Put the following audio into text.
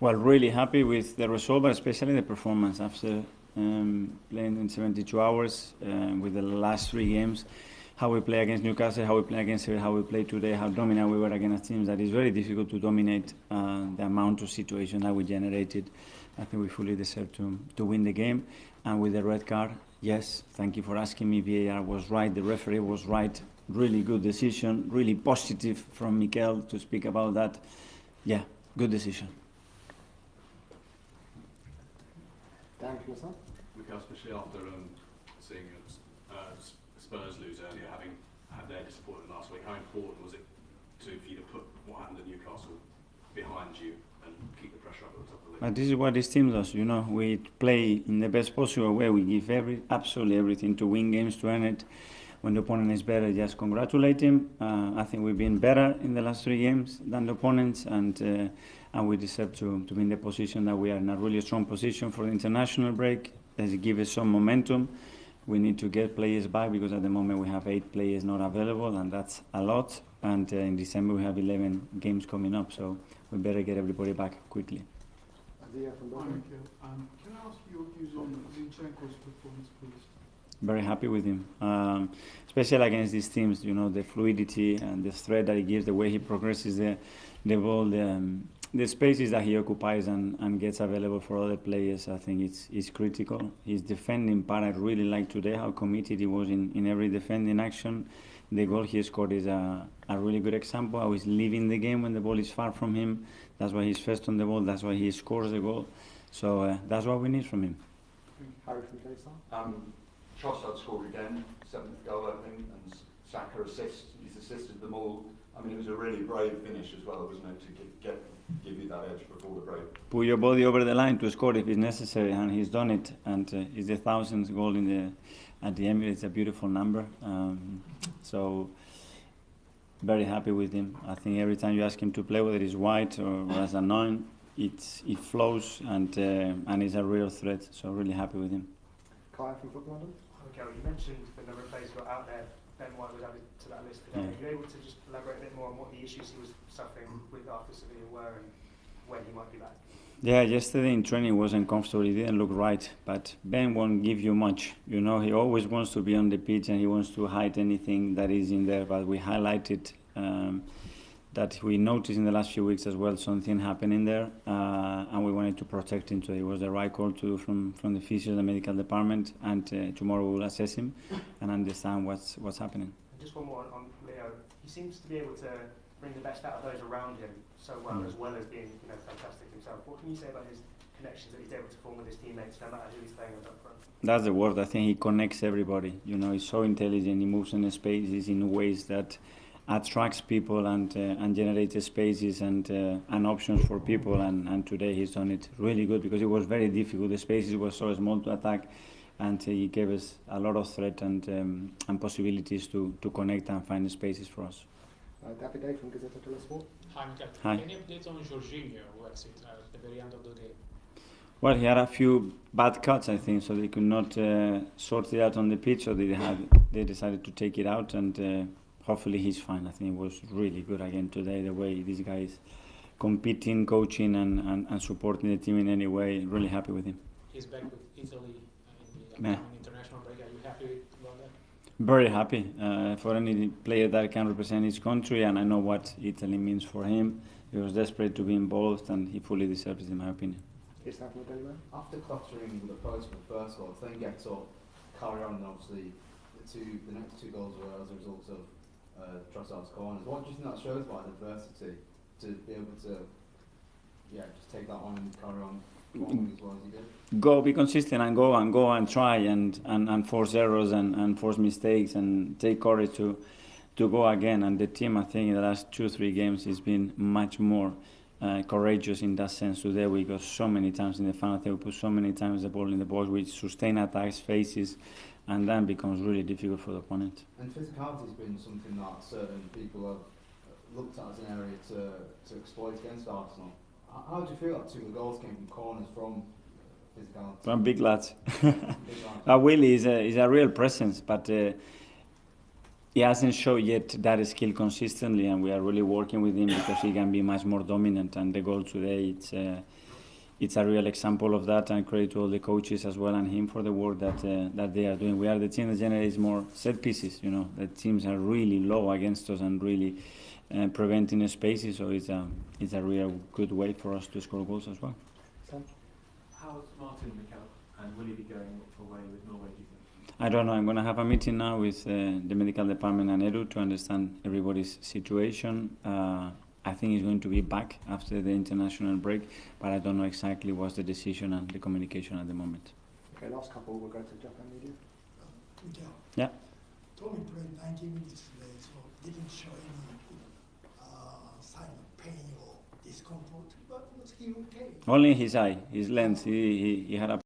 Well, really happy with the result, but especially the performance after playing in 72 hours with the last 3 games. How we play against Newcastle, how we play against Sevilla, how we play today, how dominant we were against teams. That is very difficult to dominate the amount of situations that we generated. I think we fully deserve to win the game. And with the red card, yes, thank you for asking me. VAR was right, the referee was right. Really good decision, really positive from Mikel to speak about that. Yeah, good decision. Dan, for yourself? Mikel, especially after seeing Spurs lose earlier, having had their disappointment last week, how important was it for you to put what happened at Newcastle behind you and keep the pressure up at the top of the league? But this is what this team does, you know. We play in the best possible way. We give absolutely everything to win games, to earn it. When the opponent is better, just congratulate him. I think we've been better in the last 3 games than the opponents, and we deserve to be in the position that we are in a really strong position for the international break. Let's give us some momentum. We need to get players back because at the moment we have 8 players not available, and that's a lot. And in December we have 11 games coming up, so we better get everybody back quickly. Azia from Burnley. Can I ask your views on Zinchenko's performance, please? Very happy with him, especially against these teams. You know, the fluidity and the threat that he gives, the way he progresses the ball, the spaces that he occupies and gets available for other players. I think it's critical. His defending part, I really like today how committed he was in every defending action. The goal he scored is a really good example. How he's leaving the game when the ball is far from him. That's why he's first on the ball. That's why he scores the goal. So that's what we need from him. Harry from Jason. Trossard scored again, 7th goal I think, and Saka he's assisted them all. I mean, it was a really brave finish as well, wasn't it, to give you that edge before the break. Put your body over the line to score if it's necessary, and he's done it. And it's the 1000th goal at the Emirates, a beautiful number. So very happy with him. I think every time you ask him to play, whether it's white or as a 9, it flows and it's a real threat. So really happy with him. Kai from Football London. Okay, well, you mentioned the number of players got out there. Ben White was added to that list today. Are you able to just elaborate a bit more on what the issues he was suffering with after Sevilla were and when he might be back? Yeah, yesterday in training wasn't comfortable. He didn't look right. But Ben won't give you much. You know, he always wants to be on the pitch and he wants to hide anything that is in there. But we highlighted that we noticed in the last few weeks as well something happening there, and we wanted to protect him. So it was the right call to do from the physio, the medical department, and tomorrow we'll assess him and understand what's happening. And just one more on Leo. He seems to be able to bring the best out of those around him so well, as well as being fantastic himself. What can you say about his connections that he's able to form with his teammates, no matter who he's playing with up front? That's the word. I think he connects everybody. You know, he's so intelligent. He moves in the spaces in ways that attracts people and generates spaces and options for people. And today he's done it really good because it was very difficult. The spaces were so small to attack, and he gave us a lot of threat and possibilities to connect and find the spaces for us. David Day from Gazzetta dello Sport. Hi, Mikel. Hi. Any updates on Jorginho, who exit at the very end of the game? Well, he had a few bad cuts, I think, so they could not sort it out on the pitch, so they decided to take it out, and hopefully he's fine. I think it was really good again today, the way this guy is competing, coaching, and supporting the team in any way. Really happy with him. He's back with Italy in the upcoming international break. Are you happy about that? Very happy for any player that can represent his country, and I know what Italy means for him. He was desperate to be involved, and he fully deserves it, in my opinion. Yes, from the Daily Mail. After cluttering the post for the first goal, then gets up, carry on, and obviously the next 2 goals were as a result of Trossard's corners. What do you think that shows about adversity to be able to, just take that on and carry on as well as he did? Go, be consistent, and go and try and force errors and force mistakes and take courage to go again. And the team, I think, in the last 2-3 games has been much more courageous in that sense. Today we got so many times in the final third, we put so many times the ball in the box, we sustain attacks, faces, and then becomes really difficult for the opponent. And physicality has been something that certain people have looked at as an area to exploit against Arsenal. How do you feel that 2 of the goals came from corners from physicality? From big lads. Willie is a real presence, but he hasn't shown yet that skill consistently, and we are really working with him because he can be much more dominant. And the goal today, it's a real example of that, and credit to all the coaches as well and him for the work that they are doing. We are the team that generates more set pieces. You know, the teams are really low against us and really preventing spaces. So it's a real good way for us to score goals as well. Sam? How's Martin, Mikel, and will he be going away with Norway, do you think? I don't know. I'm going to have a meeting now with the medical department and Edu to understand everybody's situation. I think he's going to be back after the international break, but I don't know exactly what's the decision and the communication at the moment. Okay, last couple, we'll go to Japan media. Mikel. Yeah. Tommy played 90 minutes today, so didn't show any sign of pain or discomfort, but was he okay? Only his eye, his lens. He had a